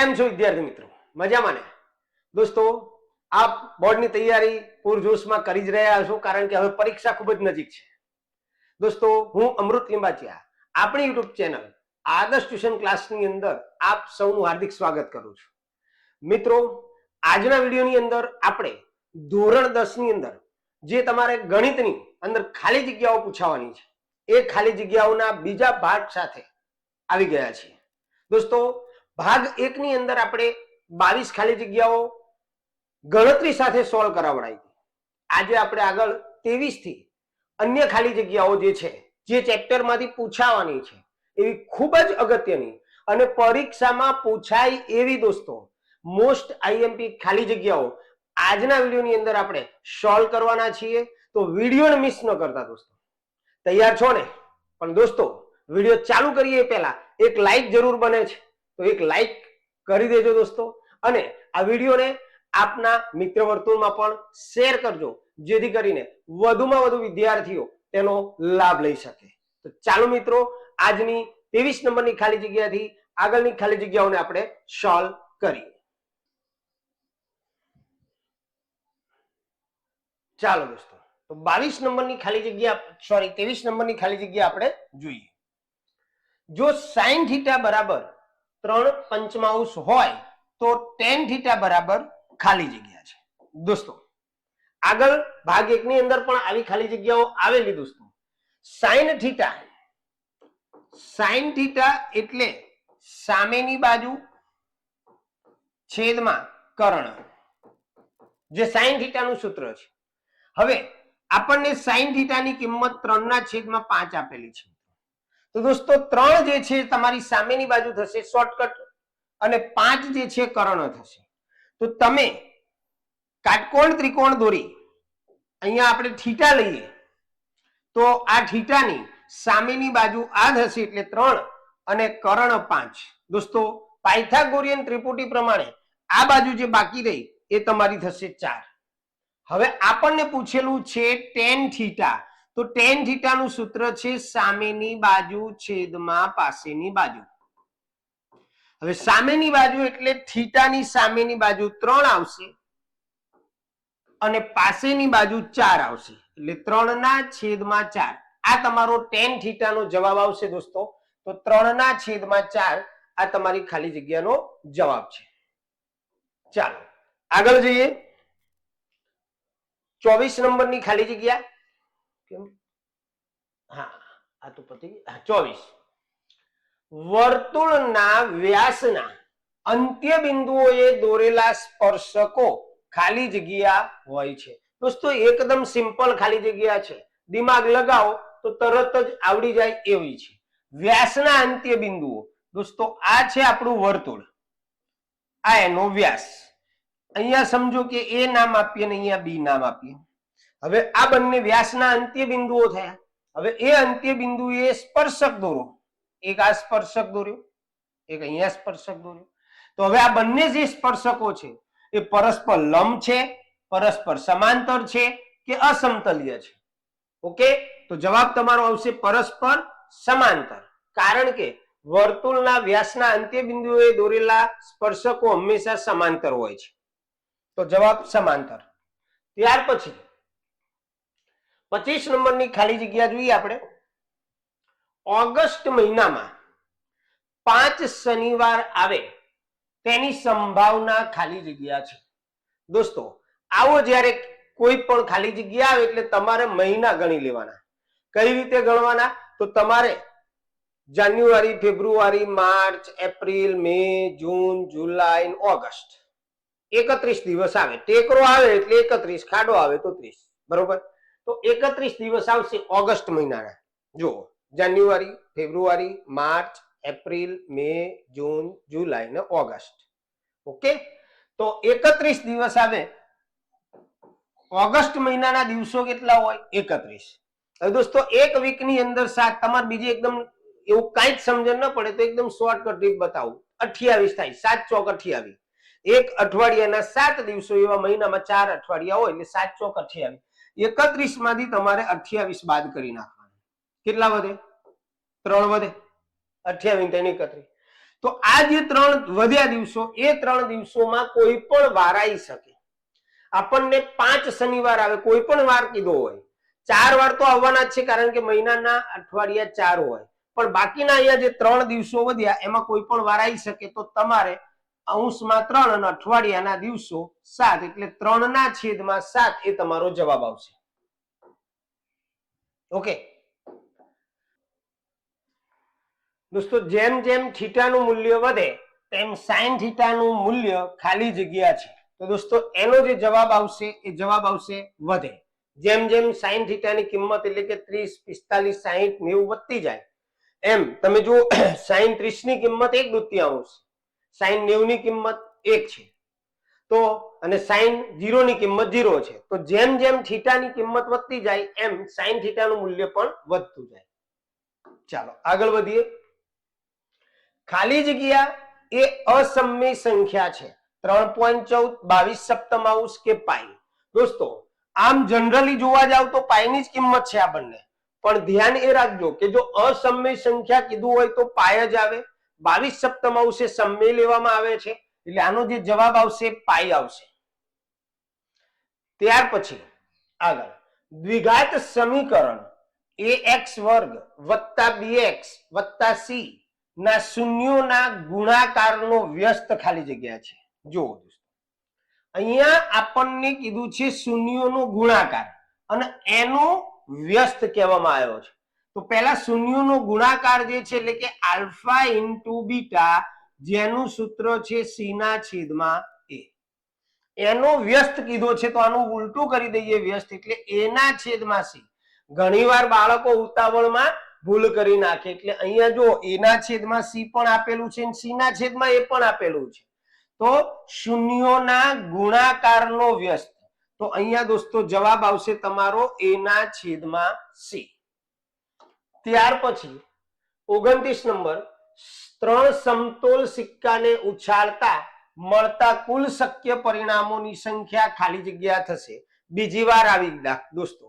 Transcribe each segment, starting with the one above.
કેમ છો વિદ્યાર્થી મિત્રો? મજામાં ને? દોસ્તો, આપ બોર્ડની તૈયારી પૂરજોશમાં કરી જ રહ્યા છો, કારણ કે હવે પરીક્ષા ખૂબ જ નજીક છે. દોસ્તો, હું અમૃત લિંબાચિયા આપણી યુટ્યુબ ચેનલ આદર્શ ટ્યુશન ક્લાસની અંદર આપ સૌનું હાર્દિક સ્વાગત કરું છું. મિત્રો, આજના વિડીયોની અંદર આપણે ધોરણ 10 ની અંદર જે તમારે ગણિતની અંદર ખાલી જગ્યાઓ પૂછાવાની છે, એ ખાલી જગ્યાઓના બીજા ભાગ સાથે આવી ગયા છીએ. દોસ્તો, ભાગ 1 ની અંદર આપણે 22 ખાલી જગ્યાઓ ગણતરી સાથે સોલ્વ કરાવડાવી. આજે આપણે આગળ 23 થી અન્ય ખાલી જગ્યાઓ જે છે, જે ચેપ્ટરમાંથી પૂછાવાની છે, એવી ખૂબ જ અગત્યની અને પરીક્ષામાં પૂછાય એવી દોસ્તો મોસ્ટ આઈએમપી ખાલી જગ્યાઓ આજના વિડીયોની અંદર આપણે સોલ્વ કરવાના છીએ. તો વિડીયોને મિસ ન કરતા દોસ્તો. તૈયાર છો ને? પણ દોસ્તો, વિડીયો ચાલુ કરીએ પહેલા એક લાઈક જરૂર બને છે, તો એક લાઈક કરી દેજો દોસ્તો, અને આ વિડીયોને આપના મિત્ર વર્તુળમાં પણ શેર કરજો, જેથી કરીને વધુમાં વધુ વિદ્યાર્થીઓ તેનો લાભ લઈ શકે. તો ચાલો મિત્રો, આજની 23 નંબરની ખાલી જગ્યાથી આગળની ખાલી જગ્યાઓને આપણે સોલ્વ કરીએ. ચાલો દોસ્તો, તો 22 નંબરની ખાલી જગ્યા 23 નંબરની ખાલી જગ્યા આપણે જોઈએ. જો sin θ બરાબર 3/5 હોય તો tan θ બરાબર ખાલી જગ્યા છે. દોસ્તો, આગળ ભાગ 1 ની અંદર પણ આવી ખાલી જગ્યાઓ આવેલી દોસ્તો. sin θ એટલે સામેની બાજુ છેદમાં કર્ણ, જે sin θ નું સૂત્ર છે. હવે આપણને sin θ ની કિંમત 3/5 આપેલી છે. તો દોસ્તો, 3 જે છે તમારી સામેની બાજુ થશે શોર્ટકટ, અને 5 જે છે કર્ણ થશે. તો તમે કાટકોણ ત્રિકોણ દોરી અહીંયા આપણે θ લઈએ તો આ θ ની સામેની બાજુ આ થશે એટલે 3 અને કર્ણ 5. દોસ્તો, પાયથાગોરિયન ત્રિપુટી પ્રમાણે આ બાજુ જે બાકી રહી એ તમારી થશે 4. હવે આપણને પૂછેલું છે tan θ, તો tan θ નું સૂત્ર છે સામેની બાજુ છેદમાં પાસેની બાજુ. હવે સામેની બાજુ એટલે θ ની સામેની બાજુ 3 આવશે અને પાસેની બાજુ 4 આવશે, એટલે 3/4. આ તમારો tan θ નો જવાબ આવશે દોસ્તો. તો 3/4 આ તમારી ખાલી જગ્યાનો જવાબ છે. ચાલો આગળ જઈએ. 24 નંબરની ખાલી જગ્યા. હા, આ તો પતી. 24. વર્તુળના વ્યાસના અંત્ય બિંદુઓએ દોરેલા સ્પર્શકો ખાલી જગ્યા હોય છે. દોસ્તો, એકદમ સિમ્પલ ખાલી જગ્યા છે, દિમાગ લગાવો તો તરત જ આવડી જાય એવી છે. વ્યાસના અંત્ય બિંદુઓ. દોસ્તો, આ છે આપણું વર્તુળ, આ એનો વ્યાસ. અહીંયા સમજો કે એ નામ આપીએ અને અહીંયા બી નામ આપીએ. હવે આ બંને વ્યાસના અંત્ય બિંદુઓ થયા. હવે એ અંત્ય બિંદુએ સ્પર્શક દોરો. એક આ સ્પર્શક દોર્યો, એક અહીંયા સ્પર્શક દોર્યો. તો હવે આ બંને જે સ્પર્શકો છે એ પરસ્પર લંબ છે, પરસ્પર સમાંતર છે કે અસમતલીય છે? ઓકે, તો જવાબ તમારો આવશે પરસ્પર સમાંતર, કારણ કે વર્તુળના વ્યાસના અંત્ય બિંદુએ દોરેલા સ્પર્શકો હંમેશા સમાંતર હોય છે. તો જવાબ સમાંતર. ત્યાર પછી 25 નંબરની ખાલી જગ્યા જોઈએ આપણે. ઓગસ્ટ મહિનામાં 5 શનિવાર આવે તેની સંભાવના ખાલી જગ્યા છે. દોસ્તો, આવો જ્યારે કોઈ પણ ખાલી જગ્યા આવે એટલે તમારે મહિના ગણી લેવાના. કઈ રીતે ગણવાના? તો તમારે જાન્યુઆરી, ફેબ્રુઆરી, માર્ચ, એપ્રિલ, મે, જૂન, જુલાઈ, ઓગસ્ટ 31 દિવસ આવે. ટેકરો આવે એટલે 31, ખાડો આવે તો 30. બરોબર? તો 31 દિવસ આવશે ઓગસ્ટ મહિનાના. જુઓ, જાન્યુઆરી, ફેબ્રુઆરી, માર્ચ, એપ્રિલ, મે, જૂન, જુલાઈ ને ઓગસ્ટ. ઓકે, તો 31 દિવસ આવે. ઓગસ્ટ મહિનાના દિવસો કેટલા હોય? 31. હવે દોસ્તો, એક વીકની અંદર 7, તમારે બીજી એકદમ એવું કાંઈ જ સમજણ ન પડે તો એકદમ શોર્ટકટ રીત બતાવું. 28 થાય, 7 ચોક 28. એક અઠવાડિયાના 7 દિવસો, એવા મહિનામાં 4 અઠવાડિયા હોય એટલે 7 ચોક 28. 31 માંથી તમારે 28 બાદ કરી નાખવાના. કેટલા વધે? 3 વધે. 28 ને 31. તો આ જે 3 વધ્યા દિવસો એ 3 દિવસોમાં કોઈ પણ વાર આવી શકે. આપણને 5 શનિવાર આવે, કોઈ પણ વાર કીધો હોય, 4 વાર તો આવવાના જ છે કારણ કે મહિનાના અઠવાડિયા 4 હોય, પણ બાકીના અહીંયા જે 3 દિવસો વધ્યા એમાં કોઈ પણ વાર આવી શકે. તો તમારે અંશમાં 3 અને અઠવાડિયાના દિવસો 7 એટલે 3/7 એ તમારો જવાબ આવશે. ઓકે દોસ્તો, જેમ જેમ થીટાનું મૂલ્ય વધે તેમ સાઇન થીટાનું મૂલ્ય ખાલી જગ્યા છે. તો દોસ્તો એનો જે જવાબ આવશે એ જવાબ આવશે વધે. જેમ જેમ સાઇન થીટાની કિંમત એટલે કે 30, 45, 60, 90 વધતી જાય એમ તમે જો સાઇન 30 ની કિંમત 1/2, સાઇન 90 ની કિંમત 1 છે, તો અને સાઇન 0 ની કિંમત 0 છે. તો જેમ જેમ થીટાની કિંમત વધતી જાય એમ સાઇન થીટાનું મૂલ્ય પણ વધતું જાય. ચાલો આગળ વધીએ. ખાલી જગ્યા એ અસમય સંખ્યા છે. 3.14, 22 સપ્તમાંશ કે પાઈ. દોસ્તો આમ જનરલી જોવા જાવ તો પાઈની જ કિંમત છે આ બંને, પણ ધ્યાન એ રાખજો કે જો અસમય સંખ્યા કીધું હોય તો પાઈ જ આવે. 22 સપ્તમાંશ એ સમય લેવામાં આવે છે એટલે આનો જે જવાબ આવશે પાઈ આવશે. ત્યાર પછી આગળ દ્વિઘાત સમીકરણ ax વર્ગ વત્તા bx વત્તા c ના શૂન્યોના ગુણાકારનો વ્યસ્ત ખાલી જગ્યા છે. જુઓ અહીંયા આપણને કીધું છે શૂન્યોનો ગુણાકાર અને એનો વ્યસ્ત કહેવામાં આવ્યો છે. તો પહેલા શૂન્યોનો ગુણાકાર જે છે એટલે કે આલ્ફા ઇન્ટુ બીટા, જેનું સૂત્ર છે c ના છેદમાં a, એનો વ્યસ્ત કીધો છે તો આનું ઉલટું કરી દઈએ વ્યસ્ત એટલે a ના છેદમાં c. ઘણીવાર બાળકો ઉતાવળમાં ભૂલ કરી નાખે એટલે અહીંયા જો a ના છેદમાં c પણ આપેલું છે અને c ના છેદમાં a પણ આપેલું છે. તો શૂન્યોના ગુણાકારનો વ્યસ્ત, તો અહીંયા દોસ્તો જવાબ આવશે તમારો a ના છેદમાં c. ત્યાર પછી 29 નંબર, 3 સમતોલ સિક્કાને ઉછાળતા મળતા કુલ શક્ય પરિણામોની સંખ્યા ખાલી જગ્યા થશે. બીજી વાર આવી દોસ્તો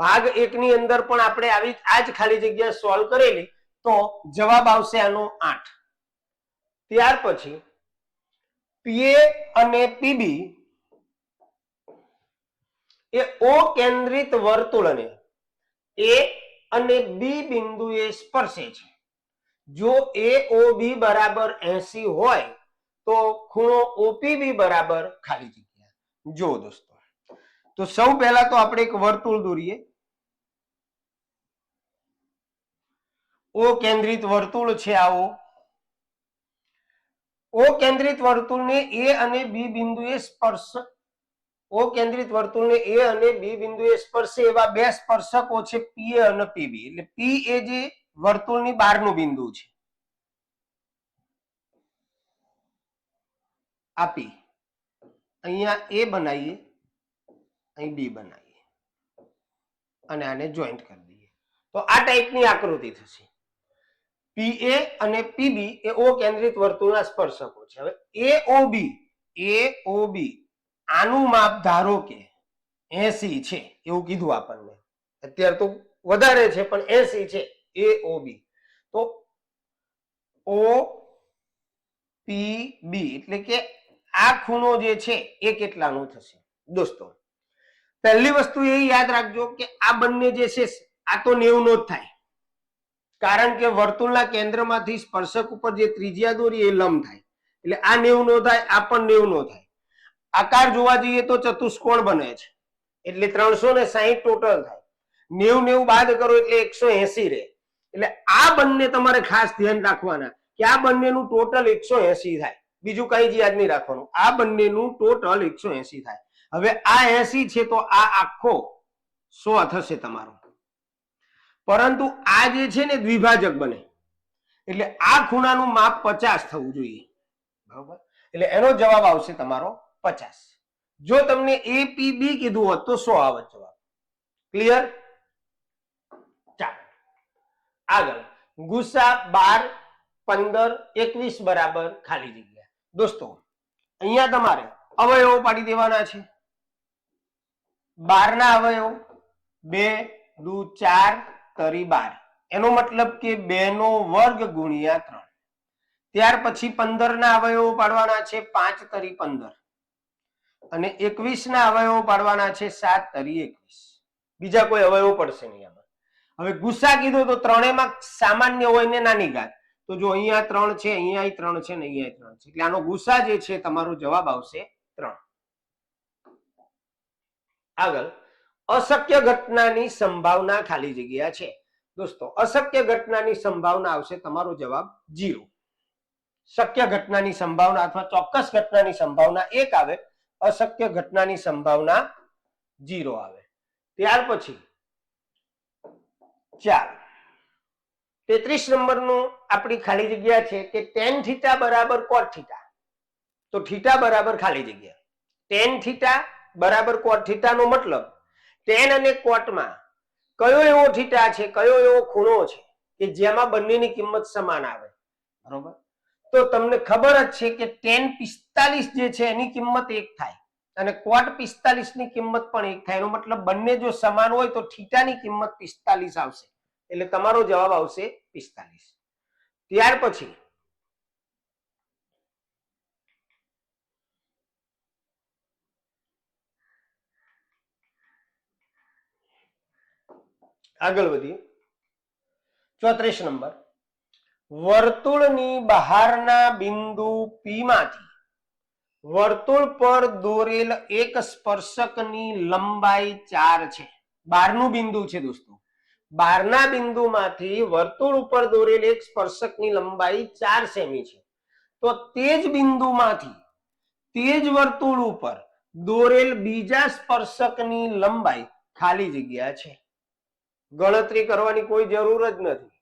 ભાગ 1 ની અંદર પણ આપણે આવી આ જ ખાલી જગ્યા સોલ્વ કરેલી, તો જવાબ આવશે આનો 8. ત્યાર પછી PA અને PB એ ઓ કેન્દ્રિત વર્તુળને A અને B બિંદુએ સ્પર્શે છે. જો AOB બરાબર 80 હોય તો ખૂણો OPB બરાબર ખાલી જગ્યા. જો દોસ્તો તો સૌ પહેલા તો આપણે એક વર્તુળ દોરીએ. ઓ કેન્દ્રિત વર્તુળ છે આવો. ઓ કેન્દ્રિત વર્તુળને A અને B બિંદુએ સ્પર્શ, ઓ કેન્દ્રિત વર્તુળને A અને B બિંદુએ સ્પર્શે એવા બે સ્પર્શકો છે PA અને PB. એટલે P એ જે વર્તુળની બહારનું બિંદુ છે આ P, અહીંયા A બનાવીએ, અહીં B બનાવીએ અને આને જોઈન્ટ કરી દઈએ તો આ ટાઈપની આકૃતિ થશે. PA અને PB એ ઓ કેન્દ્રિત વર્તુળના સ્પર્શકો છે. હવે AOB આનું માપ ધારો કે 80 છે એવું કીધું આપણને, અત્યારે તો વધારે છે પણ 80 છે AOB. તો OPB એટલે કે આ ખૂણો જે છે એ કેટલાનો થશે? દોસ્તો પહેલી વસ્તુ એ યાદ રાખજો કે આ બંને જે છે આ તો 90 નો જ થાય, કારણ કે વર્તુળના કેન્દ્રમાંથી સ્પર્શક ઉપર જે ત્રિજ્યા દોરી એ લંબ થાય એટલે આ 90 નો થાય, આ પણ 90 નો થાય. આકાર જોવા જઈએ તો ચતુષ્કોણ બને છે એટલે 360 ટોટલ થાય. 90 બાદ કરો એટલે 180 રહે. એટલે આ બંને તમારે ખાસ ધ્યાન રાખવાના કે આ બંનેનું ટોટલ 180 થાય, બીજું કઈ જ યાદ નહીં રાખવાનું. આ બંનેનું ટોટલ 180 થાય. હવે આ 80 છે તો આ આખો 100 થશે તમારો, પરંતુ આ જે છે ને દ્વિભાજક બને એટલે આ ખૂણાનું માપ 50 થવું જોઈએ, બરાબર? એટલે એનો જવાબ આવશે તમારો 50. જો તમને APB કીધું હોત તો 100 આવત જવાબ. ક્લિયર? ચાલો આગળ ગુસા 12, 15, 21 બરાબર ખાલી જગ્યા. દોસ્તો અહીંયા તમારે અવયવો પાડી દેવાના છે. 12 ના અવયવો 2 દુ 4 તરી 12, એનો મતલબ કે 2 નો વર્ગ ગુણ્યા 3. ત્યાર પછી 15 ના અવયવો પાડવાના છે 5 તરી 15 અને 21 ના અવયવો પાડવાના છે 7 તરી 21. બીજા કોઈ અવયવો પડશે નહીં આમાં. હવે ગુસા કીધો તો ત્રણેયમાં સામાન્ય હોય ને નાની ઘાત. તો જો અહીંયા 3 છે, અહીંયા 3 છે ને અહીંયા 3 છે, એટલે આનો ગુસા જે છે તમારો જવાબ આવશે 3. આગળ અશક્ય ઘટનાની સંભાવના ખાલી જગ્યા છે. દોસ્તો અશક્ય ઘટનાની સંભાવના આવશે તમારો જવાબ 0. શક્ય ઘટનાની સંભાવના અથવા ચોક્કસ ઘટનાની સંભાવના 1 આવે, અશક્ય ઘટનાની સંભાવના 0 આવે. ત્યાર પછી 33 નંબરનું આપણી ખાલી જગ્યા છે કે tan થીટા બરાબર cot થીટા. તો થીટા બરાબર ખાલી જગ્યા tan થીટા બરાબર cot થીટા નો મતલબ tan અને cot માં કયો એવો થીટા છે, કયો એવો ખૂણો છે કે જેમાં બંનેની કિંમત સમાન આવે. બરોબર, તો તમને ખબર જ છે કે tan 45 જે છે એની કિંમત 1 થાય અને cot 45 ની કિંમત પણ 1 થાય. એનો મતલબ બંને જો સમાન હોય તો થીટાની કિંમત 45 આવશે, એટલે તમારો જવાબ આવશે 45. ત્યાર પછી આગળ વધીએ. 34 નંબર, વર્તુળની બહારના બિંદુ P માંથી વર્તુળ પર દોરેલ એક સ્પર્શકની લંબાઈ 4 છે. બહારનું બિંદુ છે દોસ્તો, બહારના બિંદુમાંથી વર્તુળ ઉપર દોરેલ એક સ્પર્શકની લંબાઈ 4 સેમી છે. તો તે જ બિંદુમાંથી તે જ વર્તુળ ઉપર દોરેલ બીજા સ્પર્શકની લંબાઈ ખાલી જગ્યા છે. ગણતરી કરવાની કોઈ જરૂર જ નથી.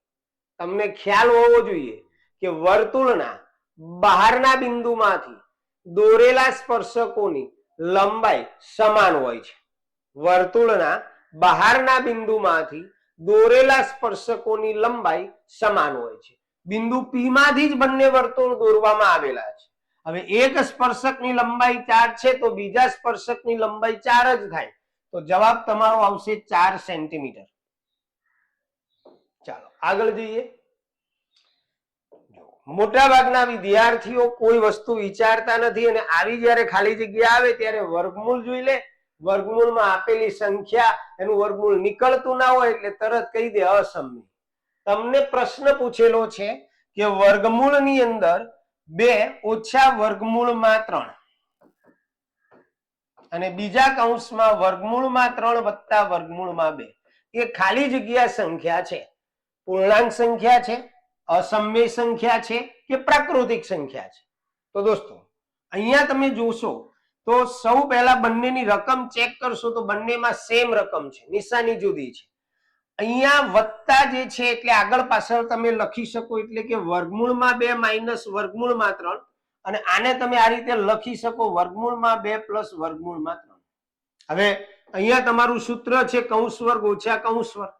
તમને ખ્યાલ હોવો જોઈએ કે વર્તુળના બહારના બિંદુમાંથી દોરેલા સ્પર્શકોની લંબાઈ સમાન હોય છે. વર્તુળના બહારના બિંદુમાંથી દોરેલા સ્પર્શકોની લંબાઈ સમાન હોય છે. બિંદુ P માંથી જ બંને વર્તુળ દોરવામાં આવેલા છે. હવે એક સ્પર્શકની લંબાઈ 4 છે તો બીજા સ્પર્શકની લંબાઈ 4 જ થાય. તો જવાબ તમારો આવશે 4 સેન્ટીમીટર. ચાલો આગળ જઈએ. મોટા ભાગના વિદ્યાર્થીઓ કોઈ વસ્તુ વિચારતા નથી અને આવી જ્યારે ખાલી જગ્યા આવે ત્યારે વર્ગમૂળ જોઈ લે. વર્ગમૂળમાં આપેલી સંખ્યા એનું વર્ગમૂળ નીકળતું ના હોય એટલે તરત કહી દે અસમમિત. તમને પ્રશ્ન પૂછેલો છે કે વર્ગમૂળની અંદર 2 ઓછા વર્ગમૂળમાં 3 અને બીજા કૌંસમાં વર્ગમૂળમાં 3 વત્તા વર્ગમૂળમાં 2 એ ખાલી જગ્યા સંખ્યા છે. પૂર્ણાંક સંખ્યા છે, અસમય સંખ્યા છે કે પ્રાકૃતિક સંખ્યા છે? તો દોસ્તો અહીંયા તમે જોશો તો સૌ પહેલા બંનેની રકમ ચેક કરશો તો બંનેમાં સેમ રકમ છે, નિશાની જુદી છે. અહીંયા વત્તા જે છે એટલે આગળ પાછળ તમે લખી શકો, એટલે કે વર્ગમૂળમાં 2 માઇનસ વર્ગમૂળમાં 3, અને આને તમે આ રીતે લખી શકો વર્ગમૂળમાં 2 પ્લસ વર્ગમૂળમાં 3. હવે અહીંયા તમારું સૂત્ર છે કૌંસ વર્ગ ઓછા કૌંસ વર્ગ.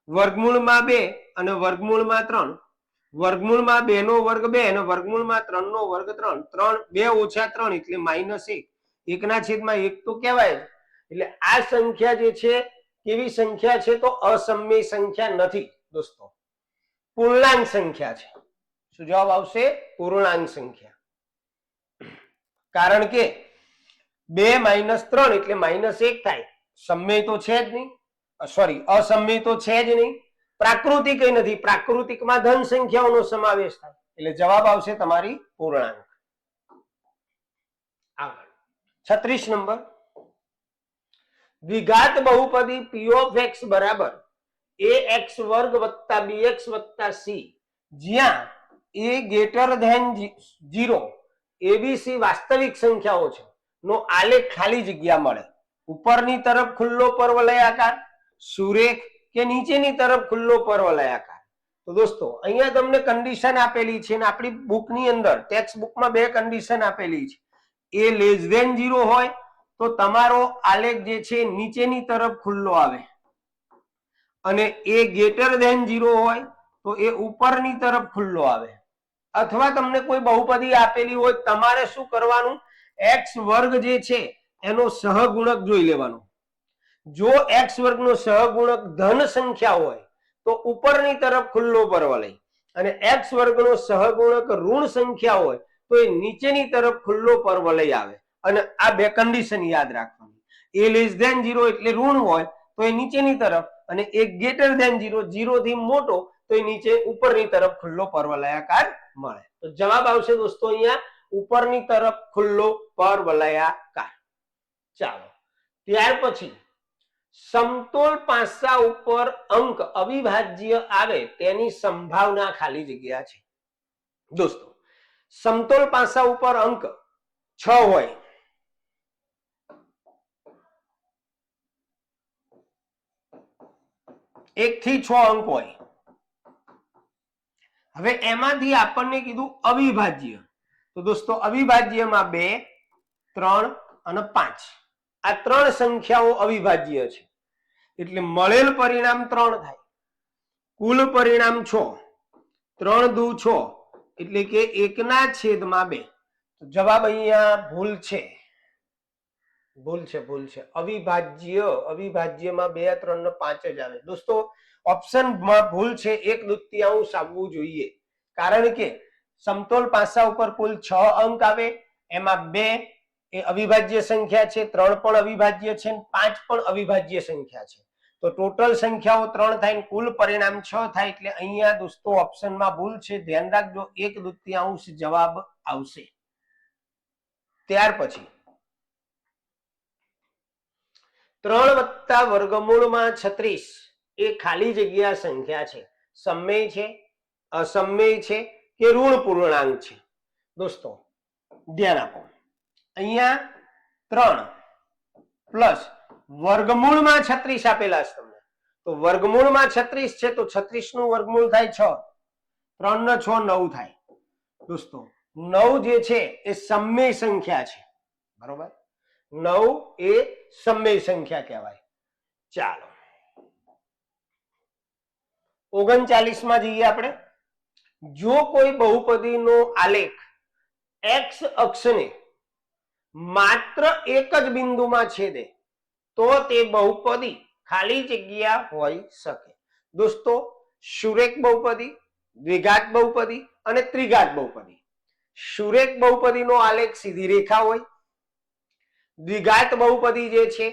વર્ગમૂળમાં 2 અને વર્ગમૂળમાં 3, વર્ગમૂળમાં 2 નો વર્ગ 2 અને વર્ગમૂળમાં 3 નો વર્ગ 3, 2 ઓછા 3 એટલે -1. 1 ના છેદમાં 1 તો કહેવાય જ. એટલે આ સંખ્યા જે છે કેવી સંખ્યા છે? તો અસમય સંખ્યા નથી દોસ્તો, પૂર્ણાંક સંખ્યા છે. શું જવાબ આવશે? પૂર્ણાંક સંખ્યા. કારણ કે 2 માઇનસ 3 એટલે -1 થાય. સમય તો છે જ નહીં, સોરી અસમય તો છે જ નહીં. પ્રાકૃતિક નથી, પ્રાકૃતિકમાં ધન સંખ્યાઓનો સમાવેશ થાય એટલે જવાબ આવશે તમારી પૂર્ણાંક. આગળ 36 નંબર, દ્વિઘાત બહુપદી p of x બરાબર ax વર્ગ વત્તા bx વત્તા c જ્યાં a ગ્રેટર ધેન 0 abc વાસ્તવિક સંખ્યાઓ છે નો આલેખ ખાલી જગ્યા મળે. ઉપરની તરફ ખુલ્લો પરવલયાકાર, સુરેખ કે નીચેની તરફ ખુલ્લો પરવલયાકાર. તો દોસ્તો અહીંયા તમને કન્ડિશન આપેલી છે ને આપણી બુકની અંદર ટેક્સ્ટ બુકમાં 2 કન્ડિશન આપેલી છે. a લેસ ધેન 0 હોય તો તમારો આલેખ જે છે નીચેની તરફ ખુલ્લો આવે અને a ગ્રેટર ધેન 0 હોય તો એ ઉપરની તરફ ખુલ્લો આવે. અથવા તમને કોઈ બહુપદી આપેલી હોય, તમારે શું કરવાનું? x વર્ગ જે છે એનો સહગુણક જોઈ લેવાનો. જો x વર્ગનો સહગુણક ધન સંખ્યા હોય તો ઉપરની તરફ ખુલ્લો પરવલય અને x વર્ગનો સહગુણક ઋણ સંખ્યા હોય તો એ નીચેની તરફ ખુલ્લો પરવલય આવે. અને આ બે કન્ડિશન યાદ રાખવાની. a લેસ ધેન 0 એટલે ઋણ હોય તો એ નીચેની તરફ, અને a ગ્રેટર ધેન 0 0 થી મોટો તો એ નીચે ઉપરની તરફ ખુલ્લો પરવલયાકાર મળે. તો જવાબ આવશે દોસ્તો અહીંયા ઉપરની તરફ ખુલ્લો પરવલયાકાર. ચાલો ત્યાર પછી સમતોલ પાસા ઉપર અંક અવિભાજ્ય આવે તેની સંભાવના ખાલી જગ્યા છે. દોસ્તો સમતોલ પાસા ઉપર અંક 6 હોય, 1 થી 6 અંક હોય. હવે એમાંથી આપણને કીધું અવિભાજ્ય. તો દોસ્તો અવિભાજ્યમાં 2, 3 અને 5 આ ત્રણ સંખ્યાઓ અવિભાજ્ય છે. એટલે મળેલ પરિણામ 3 થાય. કુલ પરિણામ 6, 3 દુ 6 એટલે કે 1/2. તો જવાબ અહીંયા ભૂલ છે. અવિભાજ્યમાં 2, 3 ને 5 જ આવે. દોસ્તો ઓપ્શનમાં ભૂલ છે 1/2 આવવું જોઈએ. કારણ કે સમતોલ પાસા ઉપર કુલ 6 અંક આવે, એમાં 2 એ અવિભાજ્ય સંખ્યા છે, 3 પણ અવિભાજ્ય છે, 5 પણ અવિભાજ્ય સંખ્યા છે. તો ટોટલ સંખ્યાઓ 3 થાય, કુલ પરિણામ 6 થાય. એટલે અહીંયા દોસ્તો ઓપ્શનમાં ભૂલ છે, ધ્યાન રાખજો. 1/2 જવાબ આવશે. ત્યાર પછી 3 વત્તા વર્ગમૂળમાં 36 એ ખાલી જગ્યા સંખ્યા છે. સમમેય છે, અસમમેય છે કે ઋણ પૂર્ણાંક છે? દોસ્તો ધ્યાન આપો. અહીંયા 3 પ્લસ વર્ગમૂળમાં 36 આપેલા છે તમને. તો વર્ગમૂળમાં 36 છે તો 36 નું વર્ગમૂળ થાય 6, 3 ને 6 9 થાય. દોસ્તો 9 જે છે એ સમમેય સંખ્યા છે, બરોબર? 9 એ સમમેય સંખ્યા કહેવાય. ચાલો 39 માં જઈએ આપણે. જો કોઈ બહુપદીનો આલેખ x અક્ષને માત્ર એક જ બિંદુમાં છેદે તો તે બહુપદી ખાલી જગ્યા હોઈ શકે. દોસ્તો સુરેખ બહુપદી, દ્વિઘાત બહુપદી અને ત્રિઘાત બહુપદી. સુરેખ બહુપદીનો આલેખ સીધી રેખા હોય. દ્વિઘાત બહુપદી જે છે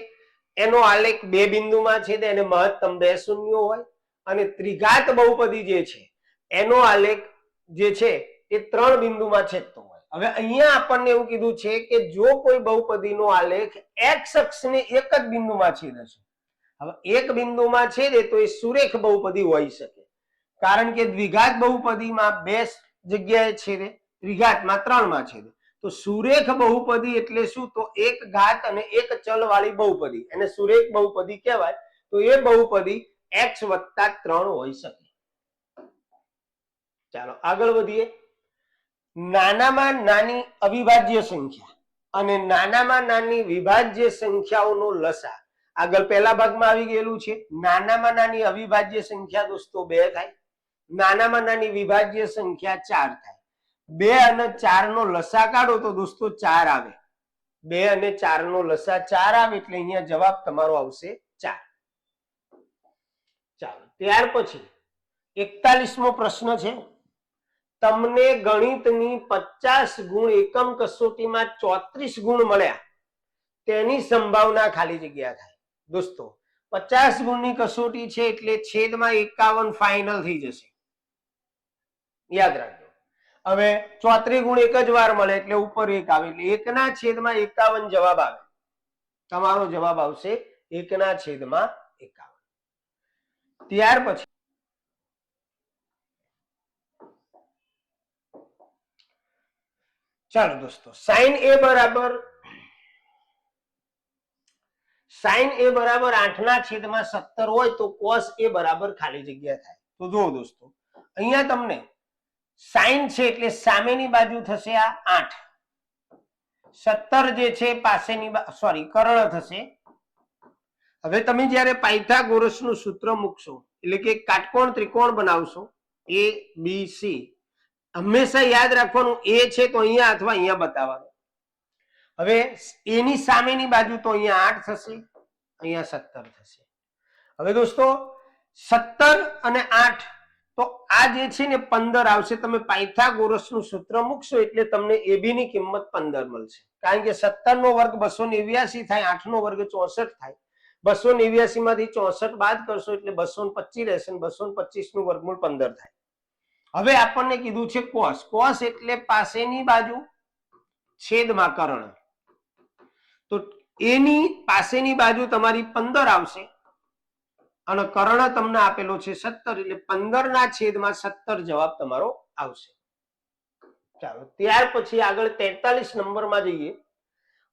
એનો આલેખ બે બિંદુમાં છેદે અને મહત્તમ 2 શૂન્યો હોય. અને ત્રિઘાત બહુપદી જે છે એનો આલેખ જે છે એ 3 બિંદુમાં છેદતો હોય. હવે અહીંયા આપણને એવું કીધું છે કે જો કોઈ બહુપદીનો આલેખ x અક્ષને એક જ બિંદુમાં છેદે છે. હવે એક બિંદુમાં છેદે તો એ સુરેખ બહુપદી હોઈ શકે. કારણ કે દ્વિઘાત બહુપદીમાં 2 જગ્યાએ છેદે, ત્રિઘાતમાં 3 માં છેદે. તો સુરેખ બહુપદી એટલે શું? તો એક ઘાત અને એક ચલ વાળી બહુપદી, એને સુરેખ બહુપદી કહેવાય. તો એ બહુપદી x + 3 હોઈ શકે. ચાલો આગળ વધીએ. નાનામાં નાની અવિભાજ્ય સંખ્યા અને નાનામાં નાની વિભાજ્ય સંખ્યાઓનો લસા. આગળ પહેલા ભાગમાં આવી ગયેલું છે. નાનામાં નાની અવિભાજ્ય સંખ્યા દોસ્તો 2 થાય, નાનામાં નાની વિભાજ્ય સંખ્યા 4 થાય. 2 અને 4 નો લસા કાઢો તો દોસ્તો 4 આવે. 2 અને 4 નો લસા 4 આવે એટલે અહીંયા જવાબ તમારો આવશે 4. ચાલો ત્યાર પછી 41મો પ્રશ્ન છે. તમને ગણિતની 50 ગુણ એકમ કસોટીમાં 34 ગુણ મળ્યા તેની સંભાવના ખાલી જગ્યા થાય. દોસ્તો 50 ગુણની કસોટી છે એટલે છેદમાં 51 ફાઇનલ થઈ જશે, યાદ રાખજો. હવે 34 ગુણ એક જ વાર મળે એટલે ઉપર 1 આવે એટલે 1/51 જવાબ આવે. તમારો જવાબ આવશે 1/51. ત્યાર પછી ચાલો દોસ્તો sin a બરાબર 8/17 હોય તો cos a બરાબર ખાલી જગ્યા થાય. તો જુઓ દોસ્તો અહીંયા તમને sin છે એટલે સામેની બાજુ થશે આ 8, 17 જે છે પાસેની કર્ણ થશે. હવે તમે જ્યારે પાયથાગોરસનું સૂત્ર મૂકશો એટલે કે કાટકોણ ત્રિકોણ બનાવશો a b c, હંમેશા યાદ રાખવાનું a છે તો અહીંયા અથવા અહીંયા બતાવવાનું. હવે a ની સામેની બાજુ તો અહીંયા 8 થશે, અહીંયા 17 થશે. હવે દોસ્તો 17 અને 8 તો આ જે છે ને 15 આવશે. તમે પાયથાગોરસનું સૂત્ર મૂકશો એટલે તમને એબી ની કિંમત 15 મળશે. કારણ કે 17 નો વર્ગ 289 થાય, 8 નો વર્ગ 64 થાય. 289 માંથી 64 બાદ કરશો એટલે 225 રહેશે. 225 નું વર્ગમૂળ 15 થાય. હવે આપણને કીધું છે કોસ. કોસ એટલે પાસેની બાજુ છેદમાં કર્ણ. તો એની પાસેની બાજુ તમારી 15 આવશે અને કર્ણ તમને આપેલો છે 17 એટલે 15 ના છેદમાં 17 જવાબ તમારો આવશે. ચાલો ત્યાર પછી આગળ 43 નંબરમાં જઈએ.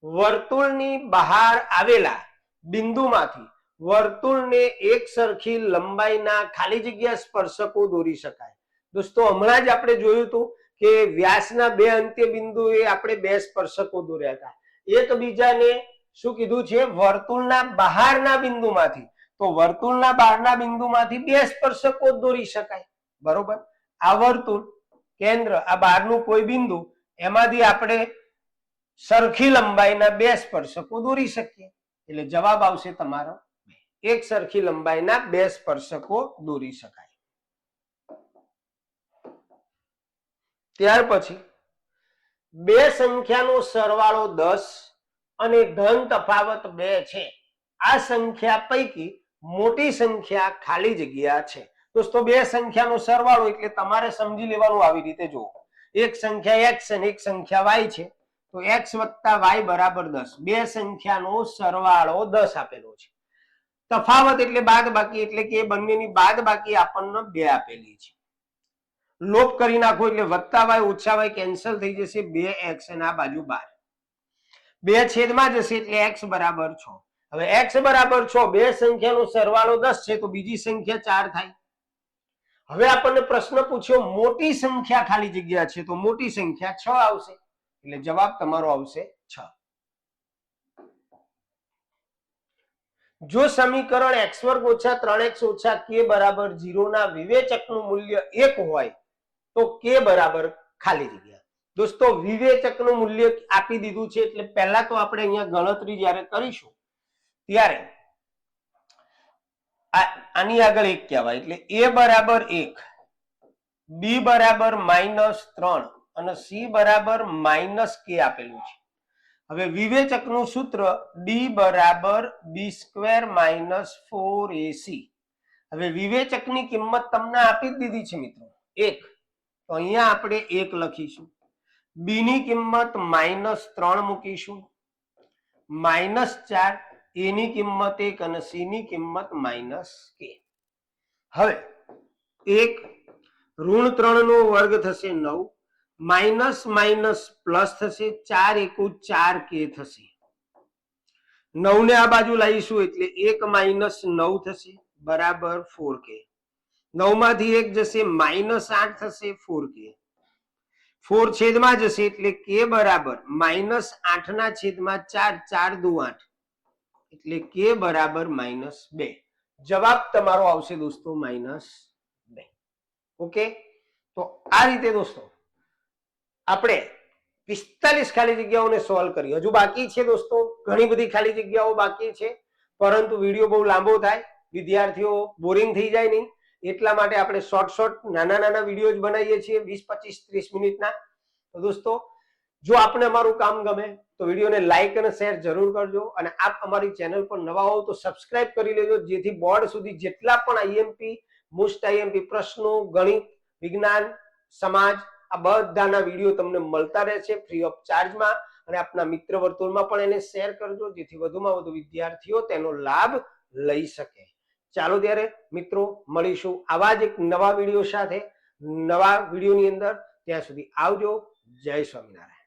વર્તુળની બહાર આવેલા બિંદુમાંથી વર્તુળને એક સરખી લંબાઈના ખાલી જગ્યા સ્પર્શકો દોરી શકાય. દોસ્તો હમણાં જ આપણે જોયું હતું કે વ્યાસના બે અંત્ય બિંદુએ આપણે બે સ્પર્શકો દોર્યા હતા. એકબીજાને શું કીધું છે? વર્તુળના બહારના બિંદુમાંથી. તો વર્તુળના બહારના બિંદુમાંથી બે સ્પર્શકો દોરી શકાય. બરોબર. આ વર્તુળ કેન્દ્ર, આ બહારનું કોઈ બિંદુ, એમાંથી આપણે સરખી લંબાઈના બે સ્પર્શકો દોરી શકીએ. એટલે જવાબ આવશે તમારો એક સરખી લંબાઈના બે સ્પર્શકો દોરી શકાય. ત્યાર પછી બે સંખ્યાનો સરવાળો 10 અને ધન તફાવત 2 છે. આ સંખ્યા પૈકી મોટી સંખ્યા ખાલી જગ્યા છે. દોસ્તો બે સંખ્યાનો સરવાળો એટલે તમારે સમજી લેવાનું આવી રીતે. જુઓ, એક સંખ્યા x અને એક સંખ્યા y છે. તો x + y બરાબર 10. બે સંખ્યાનો સરવાળો 10 આપેલો છે. તફાવત એટલે બાદબાકી, એટલે કે બંનેની બાદબાકી આપણને 2 આપેલી છે. લોપ કરી નાખો એટલે +y - y કેન્સલ થઈ જશે. 2x અને આ બાજુ 12. 2 છેદમાં જશે એટલે x બરાબર 6. હવે x બરાબર 6, બે સંખ્યાનો સરવાળો 10 છે તો બીજી સંખ્યા 4 થાય. હવે આપણને પ્રશ્ન પૂછ્યો મોટી સંખ્યા ખાલી જગ્યા છે, તો મોટી સંખ્યા 6 આવશે. એટલે જવાબ તમારો આવશે 6. જો સમીકરણ x² - 3x - k બરાબર 0 ના વિવેચકનું મૂલ્ય 1 હોય તો k બરાબર ખાલી જગ્યા. દોસ્તો વિવેચકનું મૂલ્ય આપી દીધું છે એટલે પહેલા તો આપણે અહીંયા ગણતરી જ્યારે કરીશું ત્યારે આની આગળ 1 કહેવાય. એટલે a બરાબર 1, b બરાબર -3 અને c બરાબર -k આપેલું છે. હવે વિવેચકનું સૂત્ર d બરાબર b² - 4ac. હવે વિવેચકની કિંમત તમને આપી જ દીધી છે મિત્રો 1, તો અહીંયા આપણે 1 લખીશું. b ની કિંમત -3 મૂકીશું, -4, a ની કિંમત 1 અને c ની કિંમત -k. હવે 1 ઋણ 3 નો વર્ગ થશે 9, માઇનસ માઇનસ પ્લસ થશે, 4 × 1 = 4k થશે. 9 ને આ બાજુ લાવીશું એટલે 1 - 9 થશે બરાબર 4k. 9 માંથી 1 જશે -8 થશે 4k. 4 છેદમાં જશે એટલે k બરાબર -8 ના છેદમાં 4, 4 દુ 8 એટલે k બરાબર -2. જવાબ તમારો આવશે દોસ્તો -2. ઓકે, તો આ રીતે દોસ્તો આપણે 45 ખાલી જગ્યાઓને સોલ્વ કરી. હજુ બાકી છે દોસ્તો, ઘણી બધી ખાલી જગ્યાઓ બાકી છે, પરંતુ વિડીયો બહુ લાંબો થાય, વિદ્યાર્થીઓ બોરિંગ થઈ જાય નહીં, એટલા માટે આપણે શોર્ટ નાના વિડીયો જ બનાવીએ છીએ 20, 25, 30 મિનિટના. તો દોસ્તો જો આપને અમારું કામ ગમે તો વિડીયોને લાઈક અને શેર જરૂર કરજો, અને આપ અમારી ચેનલ પર નવા હો તો સબસ્ક્રાઇબ કરી લેજો, જેથી બોર્ડ સુધી જેટલા પણ આઈએમપી, મોસ્ટ આઈએમપી પ્રશ્નો, ગણિત, વિજ્ઞાન, સમાજ, આ બધાના વિડીયો તમને મળતા રહેશે ફ્રી ઓફ ચાર્જમાં. અને આપના મિત્ર વર્તુળમાં પણ એને શેર કરજો, જેથી વધુમાં વધુ વિદ્યાર્થીઓ તેનો લાભ લઈ શકે. ચાલો ત્યારે મિત્રો મળીશું આવા જ એક નવા વિડીયો સાથે, નવા વિડીયોની અંદર. ત્યાં સુધી આવજો. જય સ્વામિનારાયણ.